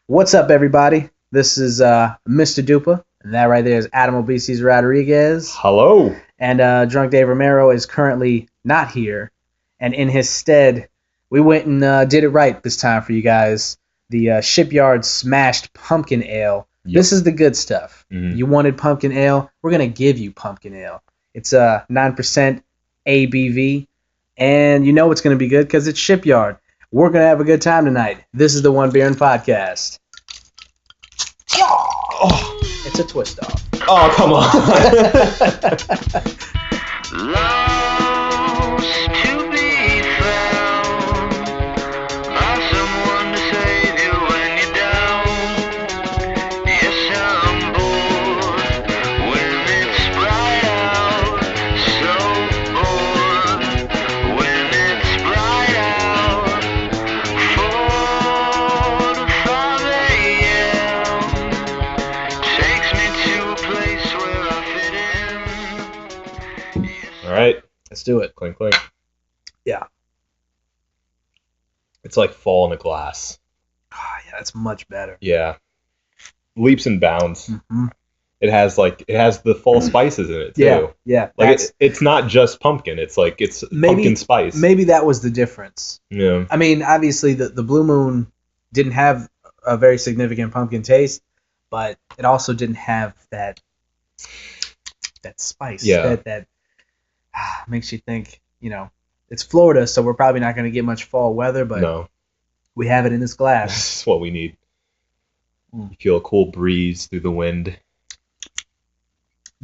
What's up, everybody? This is Mr. Dupa, and that right there is Adam Obeses Rodriguez. Hello. And Drunk Dave Romero is currently not here, and in his stead, we went and did it right this time for you guys. The Shipyard Smashed Pumpkin Ale. Yep. This is the good stuff. Mm-hmm. You wanted pumpkin ale? We're going to give you pumpkin ale. It's 9% ABV, and you know it's going to be good because it's Shipyard. We're going to have a good time tonight. This is the One Beer and Podcast. Oh, it's a twist off. Oh, come on. Let's do it. Clink, clink. Yeah. It's like fall in a glass. Oh, yeah, that's much better. Yeah. Leaps and bounds. Mm-hmm. It has the fall spices in it too. Yeah, yeah. Like it's not just pumpkin. It's pumpkin spice. Maybe that was the difference. Yeah. I mean, obviously the Blue Moon didn't have a very significant pumpkin taste, but it also didn't have that spice. Yeah. That makes you think, it's Florida, so we're probably not going to get much fall weather, but no. We have it in this glass. This is what we need. You feel a cool breeze through the wind.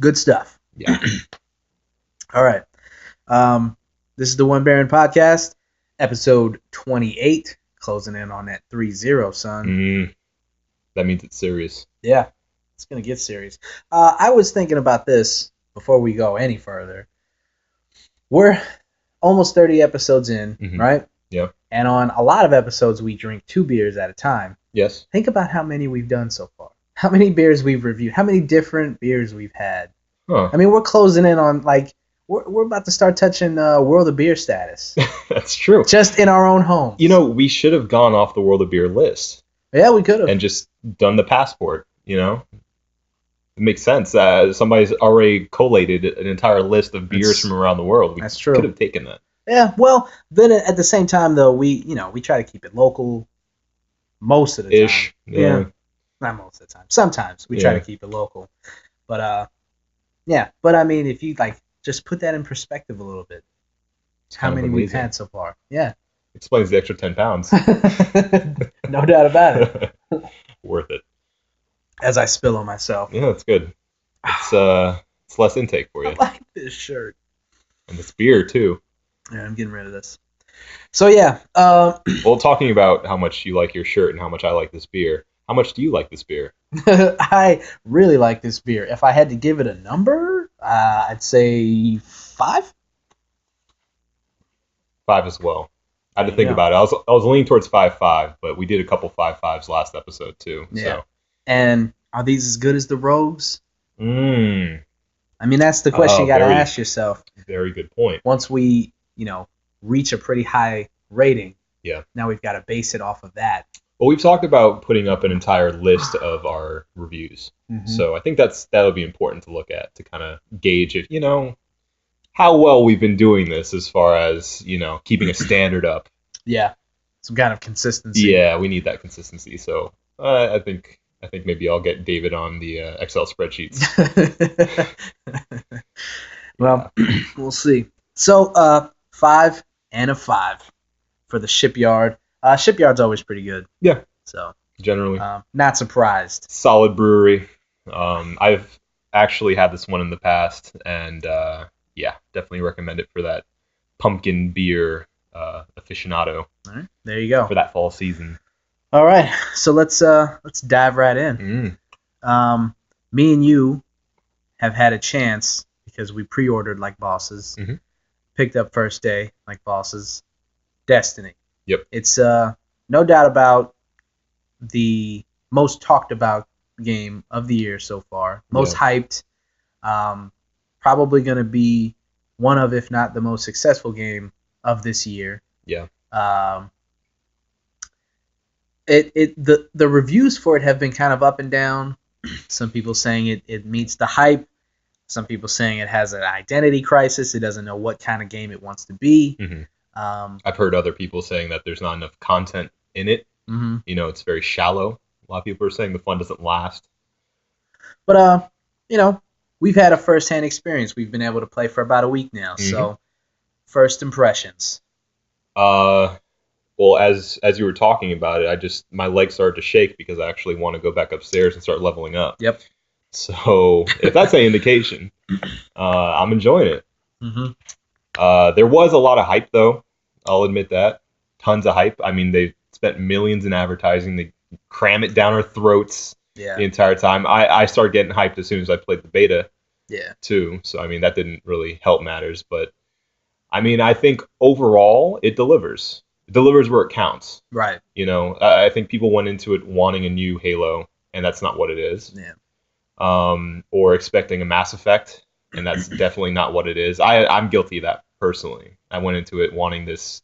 Good stuff. Yeah. All right. This is the One Baron Podcast, episode 28, closing in on that 3-0, son. That means it's serious. Yeah, it's going to get serious. I was thinking about this before we go any further. We're almost 30 episodes in, right? Yeah. And on a lot of episodes, we drink 2 beers at a time. Yes. Think about how many we've done so far. How many beers we've reviewed. How many different beers we've had. Huh. I mean, we're closing in on, we're about to start touching World of Beer status. That's true. Just in our own home. We should have gone off the World of Beer list. Yeah, we could have. And just done the passport, It makes sense. Somebody's already collated an entire list of beers from around the world. That's true. Could have taken that. Yeah, well, then at the same time, though, we try to keep it local most of the time. Yeah. Not most of the time. Sometimes we try to keep it local. But, yeah. But, I mean, if you, just put that in perspective a little bit. How many we've had so far. Yeah. Explains the extra 10 pounds. No doubt about it. Worth it. As I spill on myself. Yeah, that's good. It's less intake for you. I like this shirt. And this beer, too. Yeah, I'm getting rid of this. So, yeah. Well, talking about how much you like your shirt and how much I like this beer, how much do you like this beer? I really like this beer. If I had to give it a number, I'd say 5? 5 as well. I had to think about it. I was leaning towards 5.5, but we did a couple 5.5s last episode, too. Yeah. So. And are these as good as the Rogues? I mean, that's the question you got to ask yourself. Very good point. Once we, reach a pretty high rating, now we've got to base it off of that. Well, we've talked about putting up an entire list of our reviews. Mm-hmm. So I think that'll be important to look at to kind of gauge if, how well we've been doing this as far as, keeping a standard up. Yeah. Some kind of consistency. Yeah, we need that consistency. So I think maybe I'll get David on the Excel spreadsheets. Well, we'll see. So, 5 and a 5 for the Shipyard. Shipyard's always pretty good. Yeah. So generally, not surprised. Solid brewery. I've actually had this one in the past, and definitely recommend it for that pumpkin beer aficionado. All right, there you go for that fall season. All right, so let's dive right in. Me and you have had a chance because we pre-ordered like bosses, picked up first day like bosses. Destiny. Yep. It's no doubt about the most talked about game of the year so far. Most hyped. Probably going to be one of, if not the most successful game of this year. Yeah. The reviews for it have been kind of up and down. Some people saying it meets the hype. Some people saying it has an identity crisis. It doesn't know what kind of game it wants to be. Mm-hmm. I've heard other people saying that there's not enough content in it. Mm-hmm. It's very shallow. A lot of people are saying the fun doesn't last. But we've had a first-hand experience. We've been able to play for about a week now. Mm-hmm. So, first impressions. Well, as you were talking about it, my legs started to shake because I actually want to go back upstairs and start leveling up. Yep. So if that's any indication, I'm enjoying it. Mm-hmm. There was a lot of hype, though. I'll admit that. Tons of hype. I mean, they spent millions in advertising. They cram it down our throats the entire time. I started getting hyped as soon as I played the beta, too. So, I mean, that didn't really help matters. But, I mean, I think overall it delivers. It delivers where it counts. Right. I think people went into it wanting a new Halo, and that's not what it is. Yeah. Or expecting a Mass Effect, and that's definitely not what it is. I'm guilty of that personally. I went into it wanting this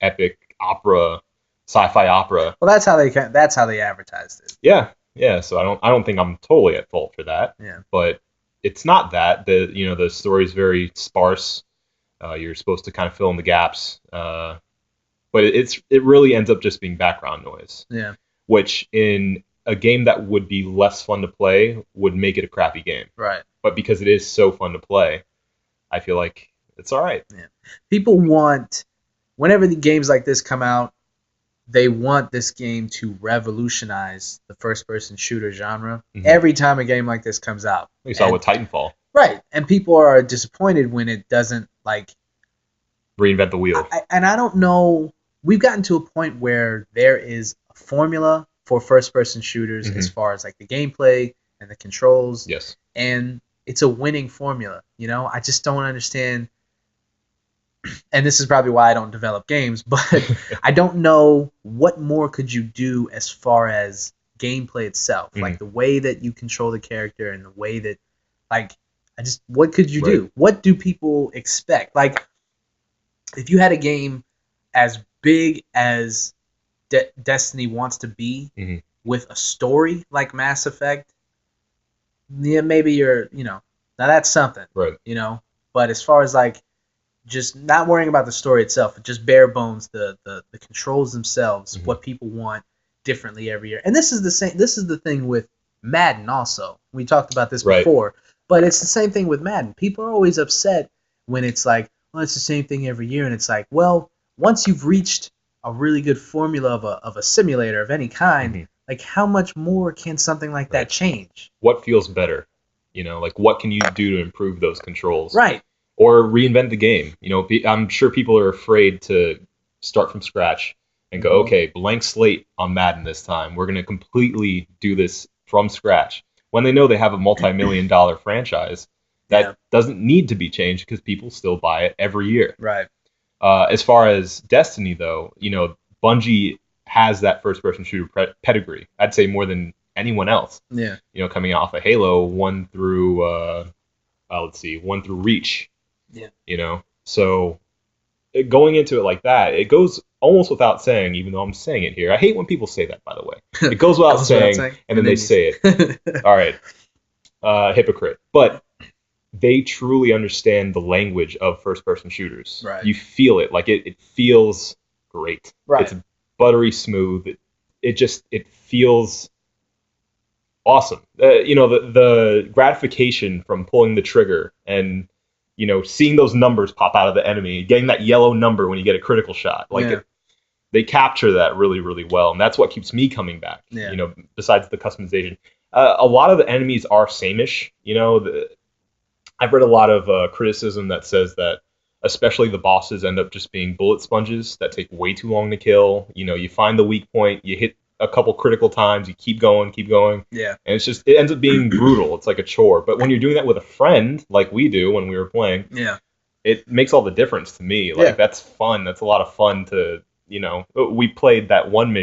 epic opera, sci-fi opera. Well, that's how they advertised it. Yeah. So I don't think I'm totally at fault for that. Yeah. But it's not that. The story is very sparse. You're supposed to kind of fill in the gaps. But it really ends up just being background noise. Yeah. Which in a game that would be less fun to play would make it a crappy game. Right. But because it is so fun to play, I feel like it's all right. Yeah. People whenever the games like this come out, they want this game to revolutionize the first-person shooter genre. Mm-hmm. Every time a game like this comes out. We saw with Titanfall. Right. And people are disappointed when it doesn't, reinvent the wheel. I don't know. We've gotten to a point where there is a formula for first-person shooters as far as the gameplay and the controls. Yes. And it's a winning formula. I just don't understand. And this is probably why I don't develop games, but I don't know what more could you do as far as gameplay itself, the way that you control the character and the way that, what could you do? What do people expect? If you had a game as big as Destiny wants to be with a story like Mass Effect, maybe you're, now that's something, right? But as far as just not worrying about the story itself, just bare bones, the controls themselves, what people want differently every year. And this is the thing with Madden also. We talked about this before, but it's the same thing with Madden. People are always upset when it's it's the same thing every year, and it's well, once you've reached a really good formula of a simulator of any kind, how much more can something like that change? What feels better? What can you do to improve those controls? Right. Or reinvent the game. I'm sure people are afraid to start from scratch and go, okay, blank slate on Madden this time. We're going to completely do this from scratch. When they know they have a multi-million-dollar franchise that doesn't need to be changed because people still buy it every year. Right. As far as Destiny, though, Bungie has that first-person shooter pedigree. I'd say more than anyone else. Yeah. Coming off of Halo 1 through, 1 through Reach. Yeah. So going into it like that, it goes almost without saying, even though I'm saying it here. I hate when people say that, by the way. It goes without saying, and then they say it. All right. Hypocrite. But they truly understand the language of first-person shooters. Right. You feel it. It feels great. Right. It's buttery smooth. It feels awesome. The gratification from pulling the trigger and seeing those numbers pop out of the enemy, getting that yellow number when you get a critical shot. They capture that really, really well, and that's what keeps me coming back. Yeah. Besides the customization. A lot of the enemies are same-ish. I've read a lot of criticism that says that especially the bosses end up just being bullet sponges that take way too long to kill. You find the weak point, you hit a couple critical times, you keep going. Yeah. And it ends up being brutal. It's like a chore. But when you're doing that with a friend, like we do when we were playing, it makes all the difference to me. That's fun. That's a lot of fun to, we played that one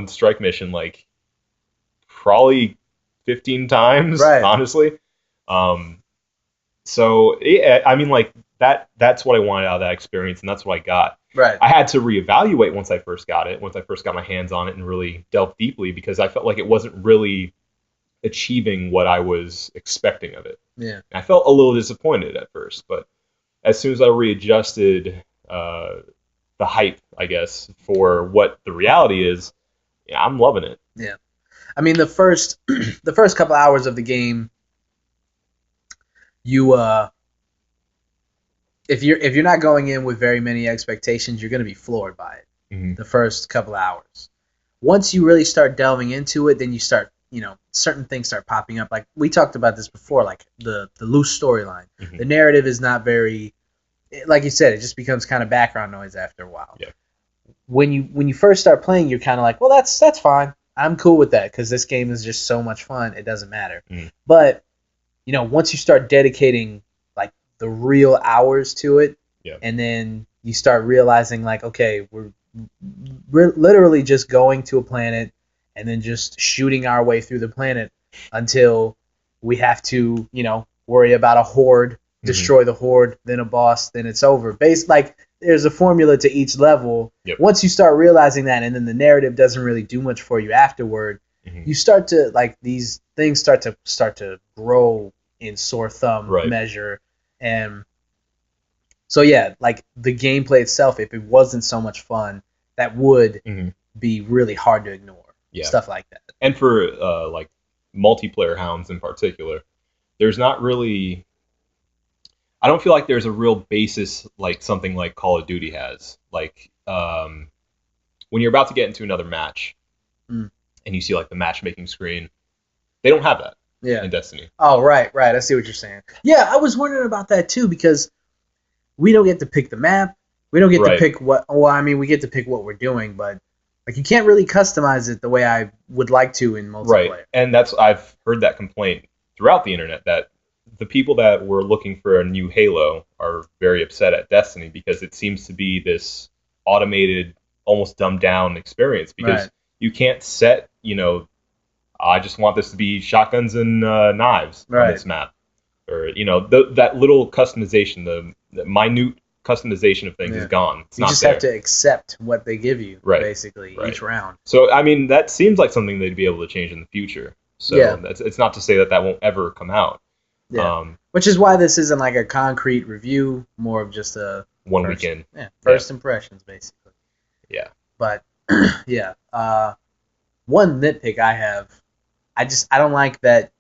strike mission, probably 15 times, honestly. So, that's what I wanted out of that experience, and that's what I got. Right. I had to reevaluate once I first got my hands on it and really delved deeply, because I felt like it wasn't really achieving what I was expecting of it. Yeah. And I felt a little disappointed at first, but as soon as I readjusted the hype, I guess, for what the reality is, yeah, I'm loving it. Yeah. I mean, the first couple hours of the game, you if you're not going in with very many expectations, you're going to be floored by it. Mm-hmm. The first couple hours. Once you really start delving into it, then you start, certain things start popping up. Like we talked about this before, like the loose storyline. Mm-hmm. The narrative is not very, like you said, it just becomes kind of background noise after a while. Yeah. When you first start playing, you're kind of like, well, that's fine. I'm cool with that because this game is just so much fun. It doesn't matter. Mm-hmm. But once you start dedicating like the real hours to it, yeah. and then you start realizing like, okay, we're literally just going to a planet and then just shooting our way through the planet until we have to, worry about a horde, destroy the horde, then a boss, then it's over. There's a formula to each level. Yep. Once you start realizing that, and then the narrative doesn't really do much for you afterward, you start to these things start to grow in sore thumb measure. And so yeah, like the gameplay itself, if it wasn't so much fun, that would be really hard to ignore. Yeah. Stuff like that. And for like multiplayer hounds in particular, there's not really, I don't feel like there's a real basis like something like Call of Duty has. Like when you're about to get into another match and you see like the matchmaking screen, they don't have that in Destiny. Oh, right. I see what you're saying. Yeah, I was wondering about that too, because we don't get to pick the map. We don't get to pick we get to pick what we're doing, but like you can't really customize it the way I would like to in multiplayer. Right, and I've heard that complaint throughout the internet, that the people that were looking for a new Halo are very upset at Destiny because it seems to be this automated, almost dumbed down experience, because you can't set, I just want this to be shotguns and knives on this map. Or, that little customization, the minute customization of things is gone. You just have to accept what they give you, basically, each round. So, I mean, that seems like something they'd be able to change in the future. So it's not to say that won't ever come out. Yeah. Which is why this isn't like a concrete review, more of just a weekend. Yeah, first impressions, basically. Yeah. But, yeah. One nitpick I have, I don't like that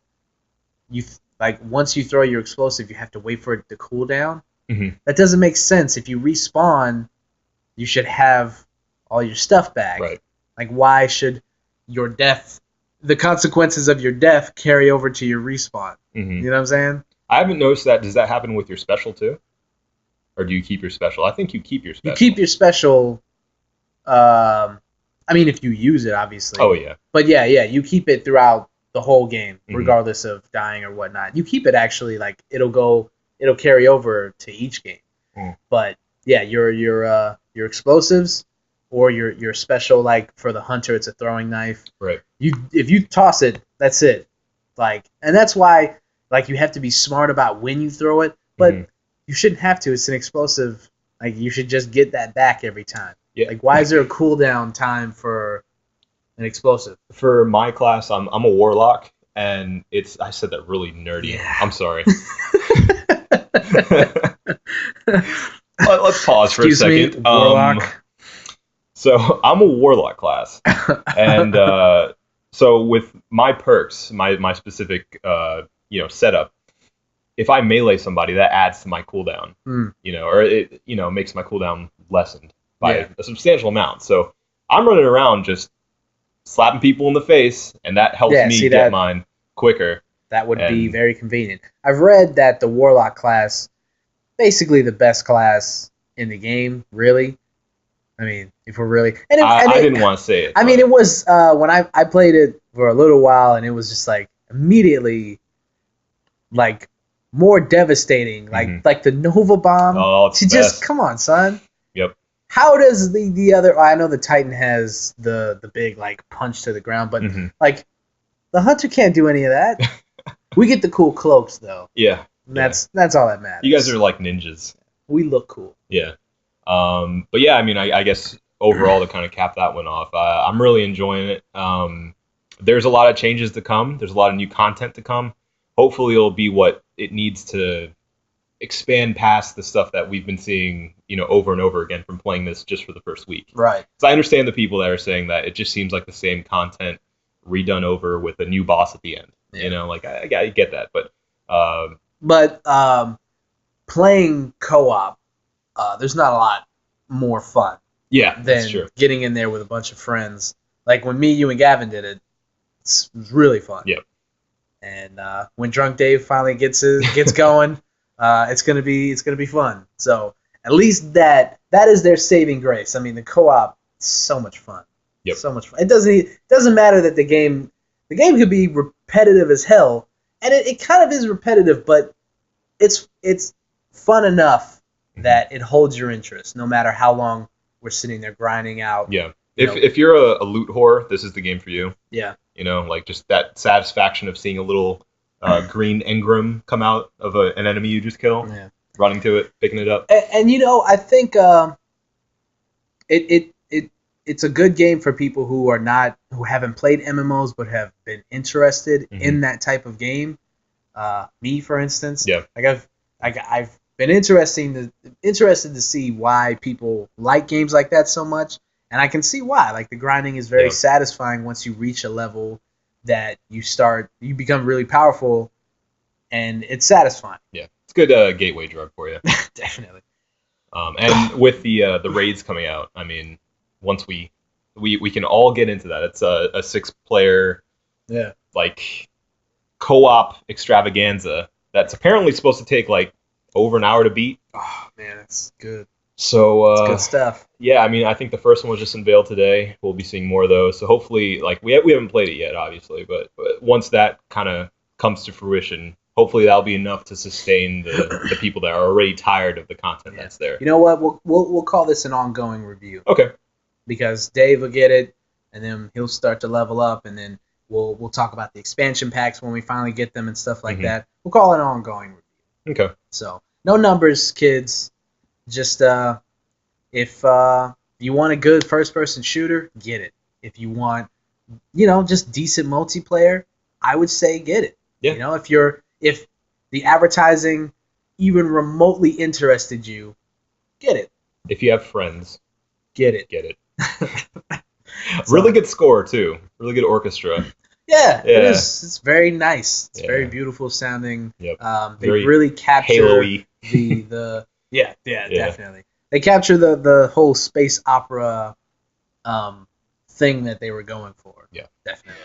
once you throw your explosive, you have to wait for it to cool down. Mm-hmm. That doesn't make sense. If you respawn, you should have all your stuff back. Right. Like, why should your death, the consequences of your death, carry over to your respawn? Mm-hmm. You know what I'm saying? I haven't noticed that. Does that happen with your special too? Or do you keep your special? I think you keep your special. You keep your special. I mean, if you use it, obviously. Oh, yeah. But yeah, you keep it throughout the whole game, regardless of dying or whatnot. You keep it actually, like, it'll carry over to each game. But yeah, your explosives or your special, like for the hunter, it's a throwing knife. Right. If you toss it, that's it. Like, and that's why, like, you have to be smart about when you throw it, but you shouldn't have to. It's an explosive. Like, you should just get that back every time. Yeah. Like, why is there a cooldown time for an explosive? For my class, I'm a warlock, and I said that really nerdy. Yeah. I'm sorry. Let's pause for a second. Excuse me, warlock. So I'm a warlock class, and so with my perks, my specific setup, if I melee somebody, that adds to my cooldown. Or it makes my cooldown lessened by a substantial amount. So I'm running around just slapping people in the face, and that helps me get mine quicker. That would be very convenient. I've read that the warlock class, basically the best class in the game, really. I mean, if we're really... I didn't want to say it. I mean, it was... when I played it for a little while, and it was just, like, immediately, like, more devastating. Like the Nova Bomb. Oh, it's the best. Just... Come on, son. Yep. How does the other... I know the Titan has the big, like, punch to the ground, but, like, the Hunter can't do any of that. We get the cool cloaks, though. Yeah. And that's all that matters. You guys are like ninjas. we look cool. Yeah. But yeah, I mean, I guess overall to kind of cap that one off, I'm really enjoying it. There's a lot of changes to come. There's a lot of new content to come. Hopefully it'll be what it needs to expand past the stuff that we've been seeing, over and over again from playing this just for the first week. Right. So I understand the people that are saying that it just seems like the same content redone over with a new boss at the end. Yeah. I get that, but playing co-op, there's not a lot more fun. Yeah, than that's true. Getting in there with a bunch of friends. Like when me, you, and Gavin did it, it was really fun. Yep. And when Drunk Dave finally gets going, it's gonna be fun. So at least that is their saving grace. I mean, the co-op is so much fun. Yep. So much fun. It doesn't matter that the game could be repetitive as hell, and it kind of is repetitive, but it's fun enough that it holds your interest, no matter how long we're sitting there grinding out. Yeah. If you're a loot whore, this is the game for you. Yeah. Just that satisfaction of seeing a little green engram come out of an enemy you just kill, running to it, picking it up. And I think it's a good game for people who haven't played MMOs but have been interested in that type of game. Me, for instance. Yeah. I've been interested to see why people like games like that so much, and I can see why. Like, the grinding is very satisfying once you reach a level that you become really powerful, and it's satisfying. Yeah, it's a good gateway drug for you. Definitely. And with the raids coming out, I mean, once we can all get into that. It's a 6-player, co-op extravaganza that's apparently supposed to take over an hour to beat. Oh man, it's good. So it's good stuff. Yeah, I mean, I think the first one was just unveiled today. We'll be seeing more of those. So hopefully, we haven't played it yet, obviously, but once that kind of comes to fruition, hopefully that'll be enough to sustain the people that are already tired of the content that's there. You know what? We'll call this an ongoing review. Okay. Because Dave will get it, and then he'll start to level up, and then we'll talk about the expansion packs when we finally get them and stuff like that. We'll call it an ongoing review. Okay. So no numbers, kids. Just if you want a good first-person shooter, get it. If you want, just decent multiplayer, I would say get it. Yeah. If the advertising even remotely interested you, get it. If you have friends, get it. Get it. Really good score too. Really good orchestra. Yeah. It is. It's very nice. It's very beautiful sounding. Yep. They really capture Halo-y. the definitely. They capture the whole space opera thing that they were going for. Yeah. Definitely.